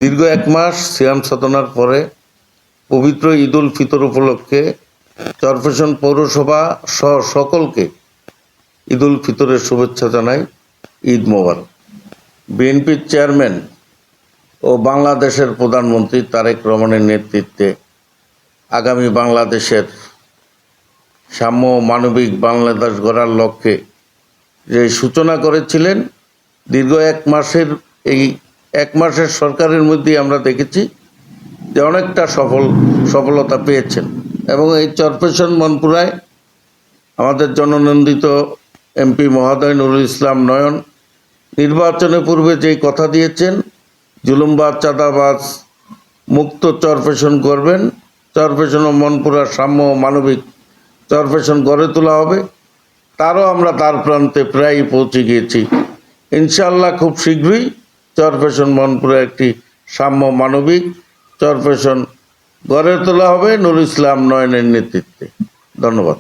দীর্ঘ এক মাস সিয়াম সাধনার পরে পবিত্র ঈদ উল ফিতর উপলক্ষে চরফ্যাশন পৌরসভা সহ সকলকে ঈদ উল ফিতরের শুভেচ্ছা জানাই। ঈদ মোবারক। বিএনপির চেয়ারম্যান ও বাংলাদেশের প্রধানমন্ত্রী তারেক রহমানের নেতৃত্বে আগামী বাংলাদেশের সাম্য মানবিক বাংলাদেশ গড়ার লক্ষ্যে যে সূচনা করেছিলেন, দীর্ঘ এক মাসের সরকারের মধ্যেই আমরা দেখেছি যে অনেকটা সফলতা পেয়েছেন। এবং এই চরফ্যাশন মনপুরায় আমাদের জননন্দিত এমপি মহোদয় নুরুল ইসলাম নয়ন নির্বাচনের পূর্বে যেই কথা দিয়েছেন, জুলুমবাজ চাঁদাবাজ মুক্ত চরফ্যাশন করবেন, চরফ্যাশন ও মনপুরা সাম্য মানবিক চরফ্যাশন গড়ে তোলা হবে, তারও আমরা তার প্রান্তে প্রায় পৌঁছে গিয়েছি। ইনশাআল্লাহ খুব শীঘ্রই চরফ্যাশন মনপুরা একটি সাম্য মানবিক চরফ্যাশন গড়ে তোলা হবে নুরুল ইসলাম নয়নের নেতৃত্বে। ধন্যবাদ।